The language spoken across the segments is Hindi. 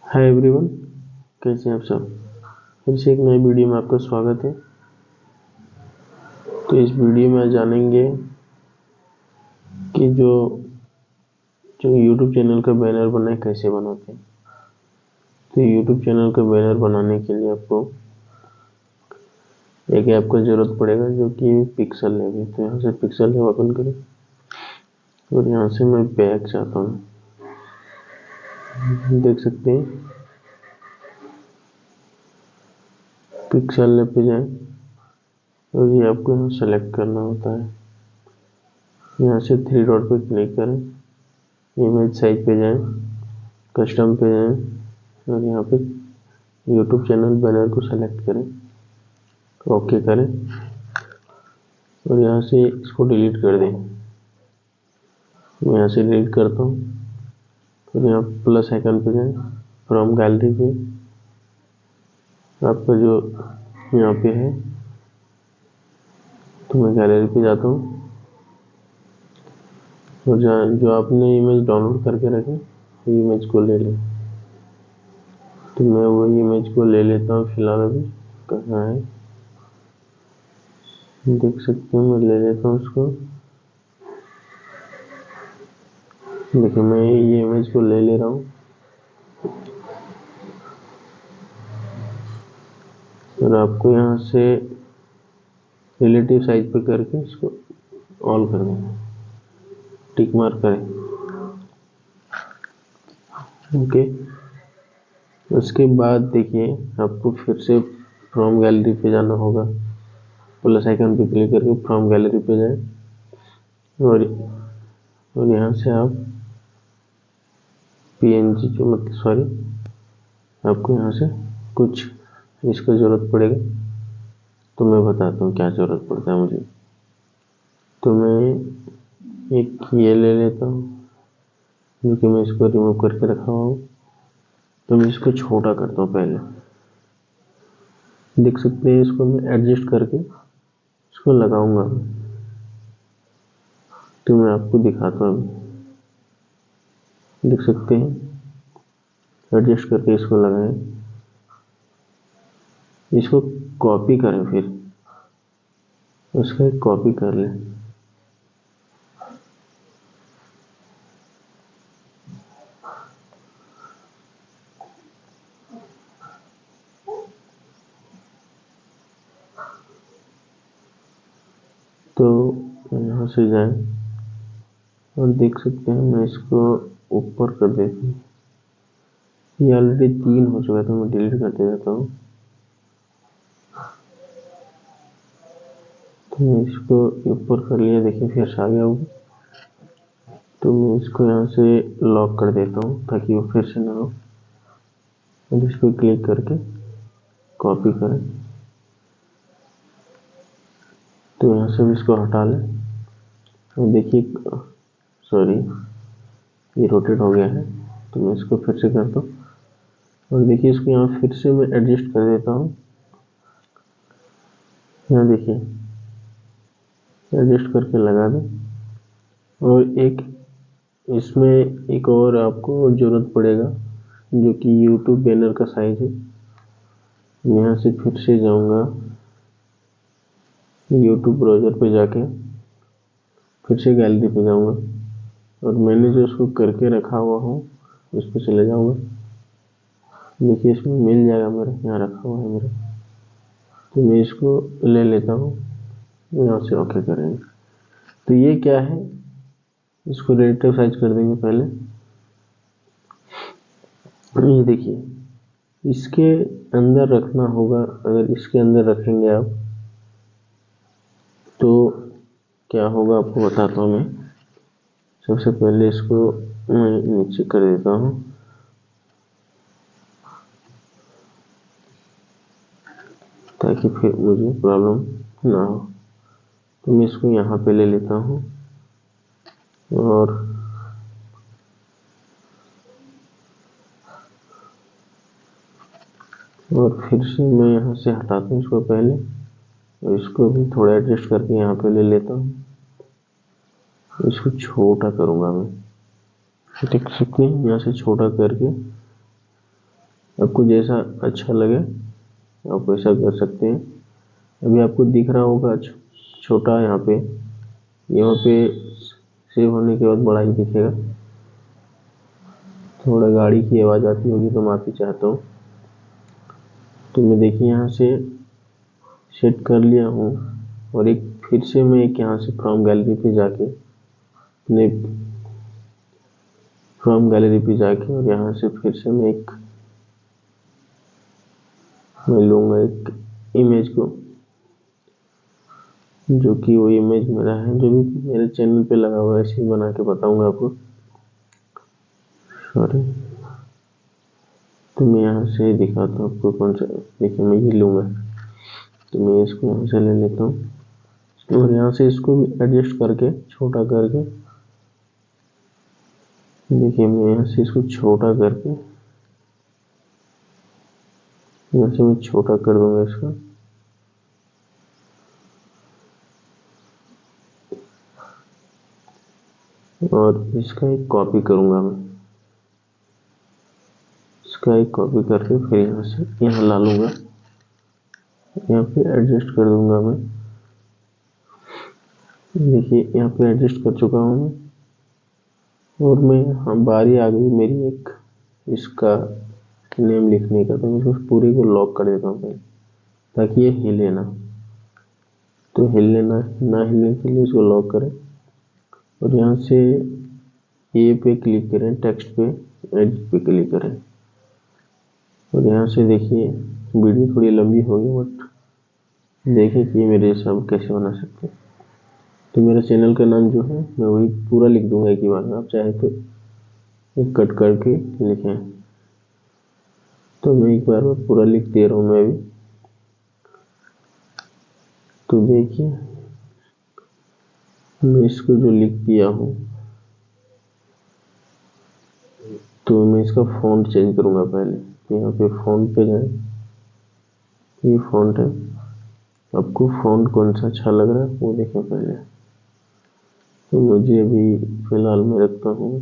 हाय एवरीवन, कैसे हैं आप सब। फिर से एक नई वीडियो में आपका स्वागत है। तो इस वीडियो में जानेंगे कि जो YouTube चैनल का बैनर बनाए कैसे बनाते हैं। तो YouTube चैनल का बैनर बनाने के लिए आपको एक ऐप का ज़रूरत पड़ेगा जो कि पिक्सल लैब है। तो यहाँ से पिक्सल लैब ओपन करें और यहाँ से मैं बैक चाहता हूँ। देख सकते हैं पिक्सल लैब पे जाएं और ये आपको यहाँ सेलेक्ट करना होता है। यहाँ से 3 डॉट पे क्लिक करें, इमेज साइज पे जाएं, कस्टम पे जाएं और यहाँ पे YouTube चैनल बैनर को सेलेक्ट करें, ओके करें और यहाँ से इसको डिलीट कर दें। मैं यहाँ से डिलीट करता हूँ। फिर यहाँ प्लस आइकन पे जाएं, फ्रॉम गैलरी पे आपका जो यहाँ पे है, तो मैं गैलरी पे जाता हूँ और जो आपने इमेज डाउनलोड करके रखे इमेज को ले लें। तो मैं वही इमेज को ले लेता हूँ। फिलहाल अभी कहाँ है देख सकते हैं, मैं ले लेता हूँ उसको। देखिए मैं ये इमेज को ले रहा हूँ और आपको यहाँ से रिलेटिव साइज पे करके इसको ऑल कर देना, टिक मार्क करें, ओके। उसके बाद देखिए आपको फिर से फ्रॉम गैलरी पे जाना होगा। प्लस आइकन पे क्लिक करके फ्रॉम गैलरी पे जाएं और यहाँ से आप PNG जो मतलब सॉरी आपको यहाँ से कुछ इसका ज़रूरत पड़ेगा। तो मैं बताता हूँ क्या ज़रूरत पड़ता है मुझे। तो मैं एक ये ले लेता हूँ जो कि मैं इसको रिमूव करके रखा हुआ हूँ। तो मैं इसको छोटा करता हूँ पहले, देख सकते हैं। इसको मैं एडजस्ट करके इसको लगाऊंगा। तो मैं आपको दिखाता हूँ, देख सकते हैं एडजस्ट करके इसको लगाएं। इसको कॉपी करें, फिर उसका एक कॉपी कर लें। तो यहाँ से जाएं और देख सकते हैं मैं इसको ऊपर कर देता हूँ। ये ऑलरेडी 3 हो चुका है तो मैं डिलीट करते जाता हूँ। तो मैं इसको ऊपर कर लिया, देखिए फिर से आ गया होगा। तो मैं इसको यहाँ से लॉक कर देता हूँ ताकि वो फिर से ना हो। और इस पर क्लिक करके कॉपी करें। तो यहाँ से भी इसको हटा लें और देखिए सॉरी ये रोटेट हो गया है। तो मैं इसको फिर से करता हूँ और देखिए इसको यहाँ फिर से मैं एडजस्ट कर देता हूँ। यहाँ देखिए एडजस्ट करके लगा दें। और एक इसमें एक और आपको ज़रूरत पड़ेगा जो कि YouTube बैनर का साइज है। यहाँ से फिर से जाऊँगा YouTube ब्राउज़र पे जाके फिर से गैलरी पे जाऊँगा और मैंने जो उसको करके रखा हुआ हूँ उस पर चले जाऊँगा। देखिए इसमें मिल जाएगा, मेरा यहाँ रखा हुआ है मेरा। तो मैं इसको ले लेता हूँ, यहाँ से ओके करेंगे। तो ये क्या है, इसको रिलेटिव साइज कर देंगे पहले। ये देखिए इसके अंदर रखना होगा। अगर इसके अंदर रखेंगे आप तो क्या होगा आपको बताता हूँ मैं। सबसे पहले इसको मैं नीचे कर देता हूँ ताकि फिर मुझे प्रॉब्लम ना हो। तो मैं इसको यहाँ पे ले लेता हूँ और फिर से मैं यहाँ से हटाता हूँ इसको पहले और इसको भी थोड़ा एडजस्ट करके यहाँ पे ले लेता हूँ। इसको छोटा करूँगा मैं, देख सकते हैं यहाँ से छोटा करके आपको जैसा अच्छा लगे आप वैसा कर सकते हैं। अभी आपको दिख रहा होगा छोटा, यहाँ पे सेव होने के बाद बड़ा ही दिखेगा। थोड़ा गाड़ी की आवाज़ आती होगी तो माफ़ी चाहता हूँ। तो मैं देखिए यहाँ से सेट कर लिया हूँ, और एक फिर से मैं एक यहाँ से फ्रॉम गैलरी पे जाके और यहाँ से फिर से मैं लूँगा एक इमेज को, जो कि वो इमेज मेरा है, जो भी मेरे चैनल पे लगा हुआ है, ऐसे ही बना के बताऊँगा आपको। सॉरी, तो मैं यहाँ से दिखाता हूँ आपको कौन सा। देखिए मैं ये लूँगा, तो मैं इसको यहाँ से ले लेता हूँ, और यहाँ से इसको भी एडजस्ट करके छोटा करके, देखिए मैं यहाँ से इसको छोटा करके यहाँ से मैं छोटा कर दूंगा इसको, और इसका एक कॉपी करूँगा मैं। इसका एक कॉपी करके फिर यहाँ से यहाँ ला लूँगा, यहाँ पे एडजस्ट कर दूंगा मैं। देखिए यहाँ पे एडजस्ट कर चुका हूँ मैं, और मैं बारी आ गई मेरी एक इसका नेम लिखने का, तो मैं इसको पूरे को लॉक कर देता हूँ पहले, ताकि ये हिले ना। तो ना हिलने के लिए इसको लॉक करें, और यहाँ से ए पे क्लिक करें, टेक्स्ट पे, एडिट पे क्लिक करें, और यहाँ से देखिए वीडियो थोड़ी लंबी होगी, बट देखें कि मेरे हिसाब कैसे बना सकते हैं। तो मेरा चैनल का नाम जो है मैं वही पूरा लिख दूंगा एक ही बार में, आप चाहे तो एक कट करके लिखें। तो मैं एक बार में पूरा लिख दे रहा हूँ मैं अभी। तो देखिए मैं इसको जो लिख दिया हूँ, तो मैं इसका फ़ॉन्ट चेंज करूँगा पहले। तो यहाँ पे फ़ॉन्ट पे जाएं, ये फ़ॉन्ट है, आपको फ़ॉन्ट कौन सा अच्छा लग रहा है वो देखें पहले। तो मुझे अभी फ़िलहाल मैं रखता हूँ,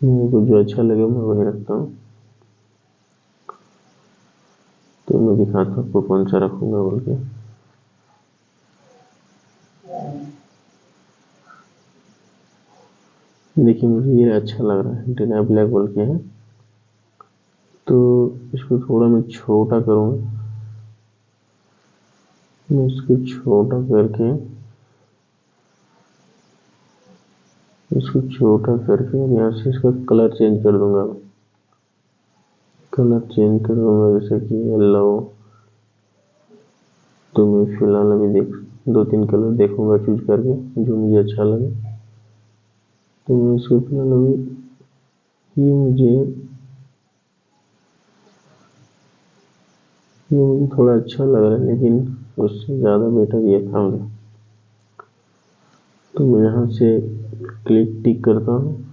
मेरे को जो अच्छा लगे मैं वही रखता हूँ। तो मैं दिखाता हूँ आपको कौन सा रखूँगा बोल के। देखिए मुझे ये अच्छा लग रहा है, डिना ब्लैक बोल के है। तो इसको थोड़ा मैं छोटा करूँगा, मैं इसको छोटा करके और यहाँ से इसका कलर चेंज कर दूंगा। जैसे कि येलो। तो मैं फिलहाल अभी 2-3 कलर देखूंगा चूज करके जो मुझे अच्छा लगे। तो मैं इसको फिलहाल अभी ये मुझे थोड़ा अच्छा लग रहा है, लेकिन उससे ज़्यादा बेटर ये था मुझे। तो मैं यहाँ से टिक करता हूँ,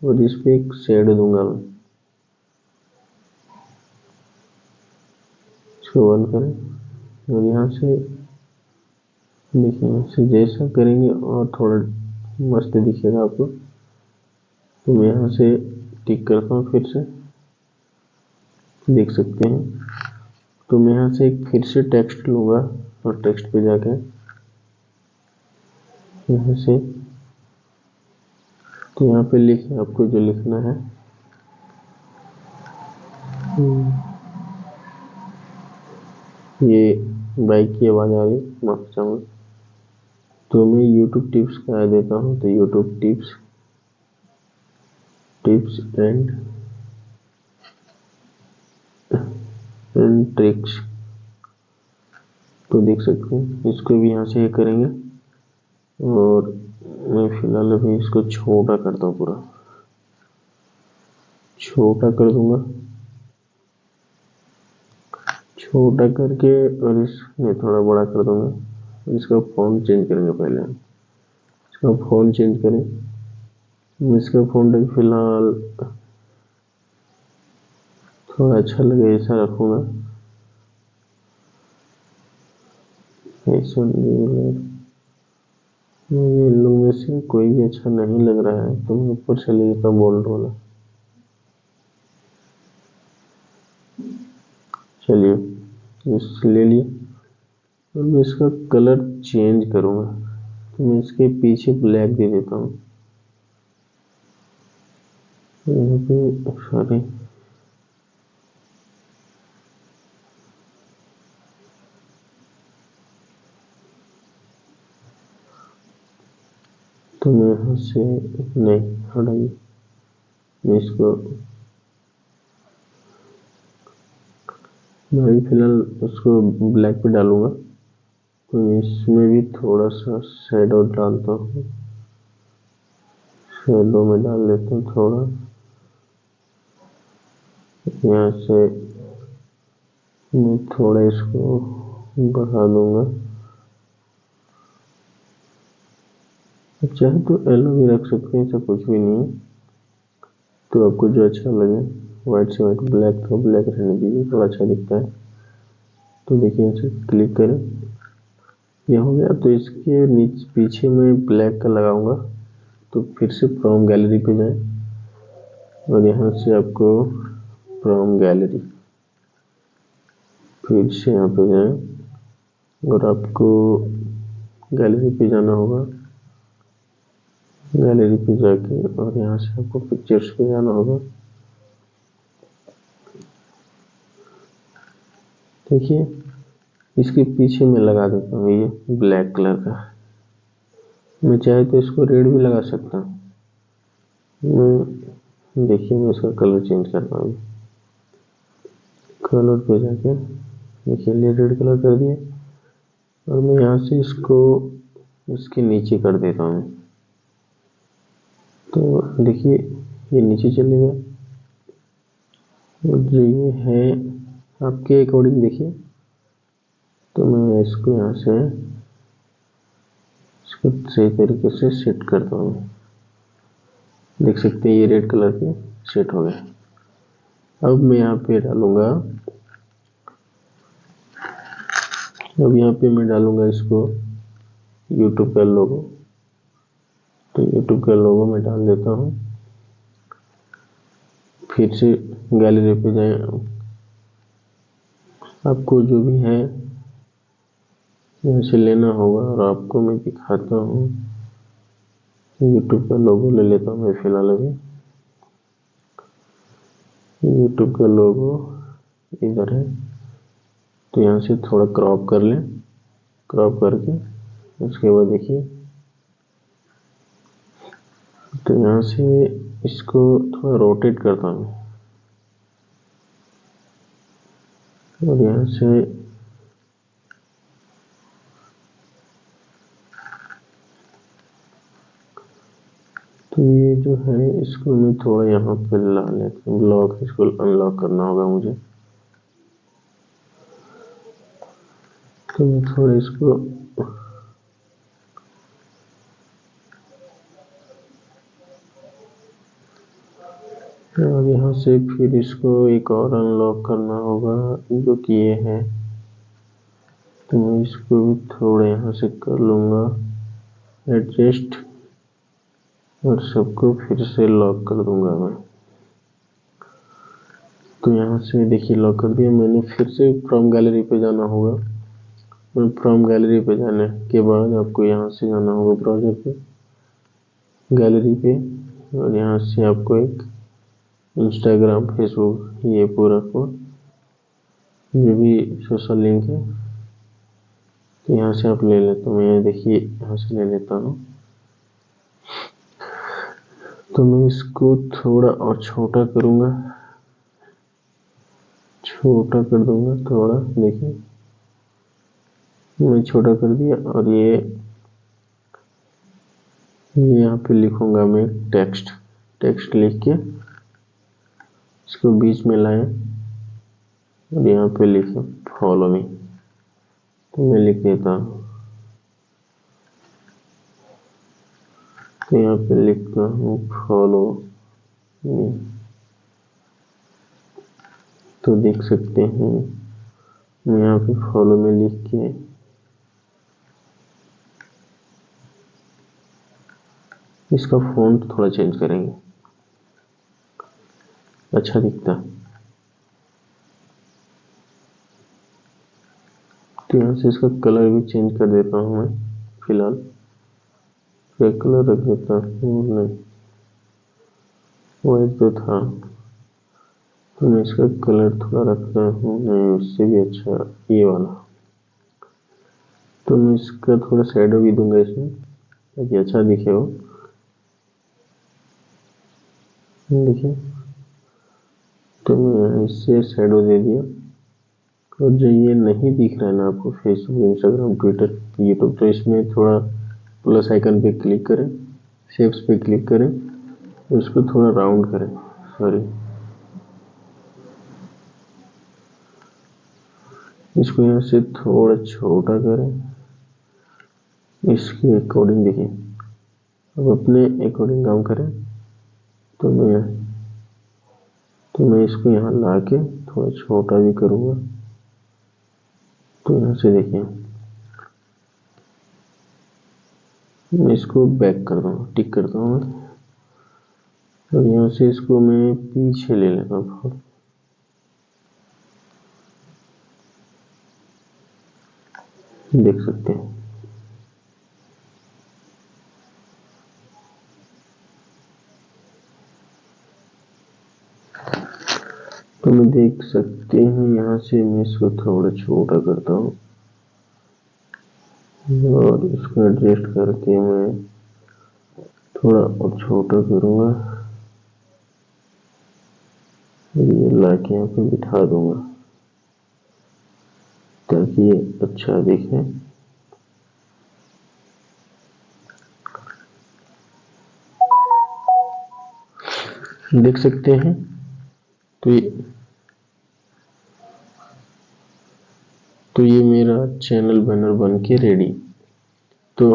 और इस पे एक शेड दूंगा मैं। इसको बंद करें, और यहाँ से देखिए यहाँ से जैसा करेंगे और थोड़ा मस्त दिखेगा आपको। तो मैं यहाँ से टिक करता हूँ, फिर से देख सकते हैं। तो मैं यहाँ से एक फिर से टेक्स्ट लूँगा, और टेक्स्ट पे जाके यहाँ से, तो यहाँ पे लिखें आपको जो लिखना है। ये बाइक की आवाज़ आ रही, माफ़ी चाहूँगा। तो मैं यूट्यूब टिप्स का देता हूँ, तो यूट्यूब टिप्स एंड ट्रिक्स। तो देख सकते हैं, इसको भी यहाँ से ये करेंगे, और मैं फिलहाल अभी इसको छोटा करता हूँ, पूरा छोटा कर दूंगा, छोटा करके, और इसमें थोड़ा बड़ा कर दूंगा। इसका फ़ॉन्ट चेंज करेंगे पहले, इसका फ़ॉन्ट चेंज करें। इसका फ़ॉन्ट फिलहाल थोड़ा अच्छा लगे ऐसा रखूँगा। ऐसा मुझे इन लोगों में से कोई भी अच्छा नहीं लग रहा है, तो मैं ऊपर से ले लेता हूँ बोल्ड वाला। चलिए इस ले लिया और मैं इसका कलर चेंज करूँगा, तो मैं इसके पीछे ब्लैक दे देता हूँ। यहाँ पे सॉरी तो मैं यहाँ से नहीं हटाइए, मैं इसको मैं अभी फिलहाल उसको ब्लैक पे डालूंगा, तो इसमें भी थोड़ा सा शेडो डालता हूँ, शेडो में डाल लेता हूँ थोड़ा, यहाँ से मैं थोड़ा इसको बढ़ा दूंगा, चाहे तो येलो भी रख सकते हैं, ऐसा कुछ भी नहीं है, तो आपको जो अच्छा लगे। व्हाइट से व्हाइट, ब्लैक तो ब्लैक रहने दीजिए, थोड़ा अच्छा दिखता है। तो देखिए ऐसे क्लिक करें, ये हो गया। तो इसके नीचे पीछे में ब्लैक का लगाऊंगा, तो फिर से फ्रॉम गैलरी पे जाएं और यहाँ से आपको फ्रॉम गैलरी फिर से यहाँ पे जाएं और आपको गैलरी पे जाना होगा, गैलरी पे जाके और यहाँ से आपको पिक्चर्स पे जाना होगा। देखिए इसके पीछे मैं लगा देता हूँ ये ब्लैक कलर का, मैं चाहे तो इसको रेड भी लगा सकता हूँ। मैं देखिए मैं इसका कलर चेंज कर रहा हूँ, कलर पे जाके देखिए रेड कलर कर दिया और मैं यहाँ से इसको इसके नीचे कर देता हूँ। तो देखिए ये नीचे चले गए और जो ये है आपके अकॉर्डिंग देखिए, तो मैं इसको यहाँ से इसको सही तरीके से सेट करता हूँ। देख सकते हैं ये रेड कलर पे सेट हो गया। अब मैं यहाँ पे डालूंगा, अब यहाँ पे मैं डालूंगा इसको YouTube का लोगो, तो YouTube का लोगो मैं डाल देता हूँ। फिर से गैलरी पे जाएं, आपको जो भी है यहाँ से लेना होगा और आपको मैं दिखाता हूँ। YouTube का लोगो ले लेता हूँ मैं फिलहाल, अभी YouTube का लोगो इधर है, तो यहाँ से थोड़ा क्रॉप कर लें, क्रॉप करके उसके बाद देखिए, तो यहाँ से इसको थोड़ा रोटेट करता हूँ और यहाँ से तो ये जो है इसको मैं थोड़ा यहाँ पे ला लेता हूँ, लॉक इसको अनलॉक करना होगा मुझे, तो मैं थोड़ा इसको अब यहाँ से फिर इसको एक और अनलॉक करना होगा, जो कि ये है, तो मैं इसको भी थोड़ा यहाँ से कर लूँगा एडजस्ट और सबको फिर से लॉक कर दूंगा मैं। तो यहाँ से देखिए लॉक कर दिया मैंने, फिर से फ्रॉम गैलरी पे जाना होगा और फ्रॉम गैलरी पे जाने के बाद आपको यहाँ से जाना होगा ब्राउज़र पे, गैलरी पे, और यहाँ से आपको एक इंस्टाग्राम, फेसबुक, ये पूरा को जो भी सोशल लिंक है, तो यहाँ से आप ले लेते हो। मैं देखिए यहाँ से ले लेता हूँ, तो मैं इसको थोड़ा और छोटा करूँगा, छोटा कर दूंगा थोड़ा, देखिए मैं छोटा कर दिया और ये यहाँ पे लिखूंगा मैं टेक्स्ट, टेक्स्ट लिख के इसको बीच में लाएं और यहाँ पे लिखे फॉलो मी, तो मैं लिख देता हूँ, तो यहाँ पे लिखता हूँ फॉलो मी, तो देख सकते हैं मैं यहाँ पे फॉलो में लिख के इसका फ़ॉन्ट थोड़ा चेंज करेंगे, अच्छा दिखता। तो यहाँ से इसका कलर भी चेंज कर देता हूँ मैं। फिलहाल रेड कलर रख देता हूँ, नहीं वाइट तो था, तो मैं इसका कलर थोड़ा रखता हूँ, नहीं उससे भी अच्छा ये वाला। तो मैं इसका थोड़ा शैडो भी दूंगा इसमें ताकि अच्छा दिखे वो। देखिए, तो मैं इससे शैडो दे दिया। और जो ये नहीं दिख रहा है ना आपको फेसबुक, इंस्टाग्राम, ट्विटर, यूट्यूब, तो इसमें थोड़ा प्लस आइकन पे क्लिक करें, शेप्स पे क्लिक करें, उसको थोड़ा राउंड करें, सॉरी इसको यहाँ से थोड़ा छोटा करें इसके अकॉर्डिंग। देखिए, अब अपने अकॉर्डिंग काम करें। तो मैं इसको यहाँ ला के थोड़ा छोटा भी करूँगा। तो यहाँ से देखिए, मैं इसको बैक कर दूँगा, टिक करता हूँ मैं। और यहाँ से इसको मैं पीछे ले लेता हूँ, देख सकते हैं। तो मैं देख सकते हैं यहाँ से मैं इसको थोड़ा छोटा करता हूँ और इसको एडजस्ट करके मैं थोड़ा और छोटा करूँगा। ये लाके यहाँ पे बिठा दूंगा ताकि ये अच्छा दिखे। देख सकते हैं। तो ये मेरा चैनल बैनर बन के रेडी। तो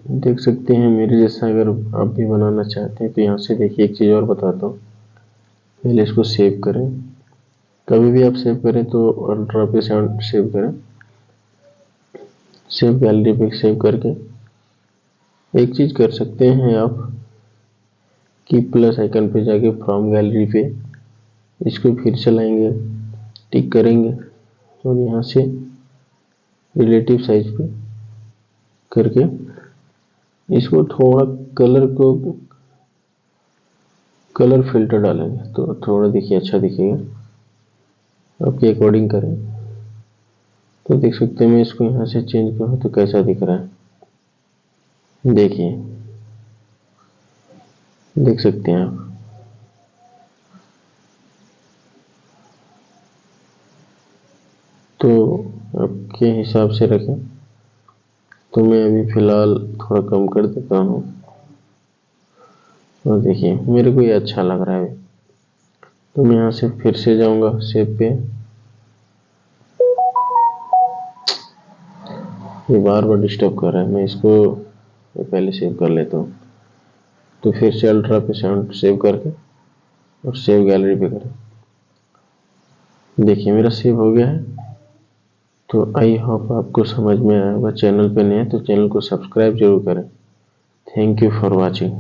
देख सकते हैं मेरे जैसा अगर आप भी बनाना चाहते हैं तो यहाँ से देखिए, एक चीज़ और बताता हूँ। पहले इसको सेव करें, कभी भी आप सेव करें तो अल्ट्रा पे सेव करें, सेव गैलरी पे सेव करके एक चीज़ कर सकते हैं आप कि प्लस आइकन पे जाके फ्रॉम गैलरी पे इसको फिर चलाएंगे, टिक करेंगे और यहाँ से रिलेटिव साइज पे करके इसको थोड़ा कलर फिल्टर डालेंगे तो थोड़ा देखिए अच्छा दिखेगा। आपके अकॉर्डिंग करें। तो देख सकते हैं मैं इसको यहाँ से चेंज करूँ तो कैसा दिख रहा है, देखिए, देख सकते हैं आप। तो आपके हिसाब से रखें। तो मैं अभी फ़िलहाल थोड़ा कम कर देता हूँ और देखिए मेरे को ये अच्छा लग रहा है। तो मैं यहाँ से फिर से जाऊँगा सेव पे, ये बार बार डिस्टर्ब कर रहा है, मैं इसको पहले सेव कर लेता हूँ। तो फिर से अल्ट्रा पे साउंड सेव करके और सेव गैलरी पे करें। देखिए मेरा सेव हो गया है। तो आई होप आपको समझ में आया होगा। चैनल पे नए हैं तो चैनल को सब्सक्राइब जरूर करें। Thank you for watching.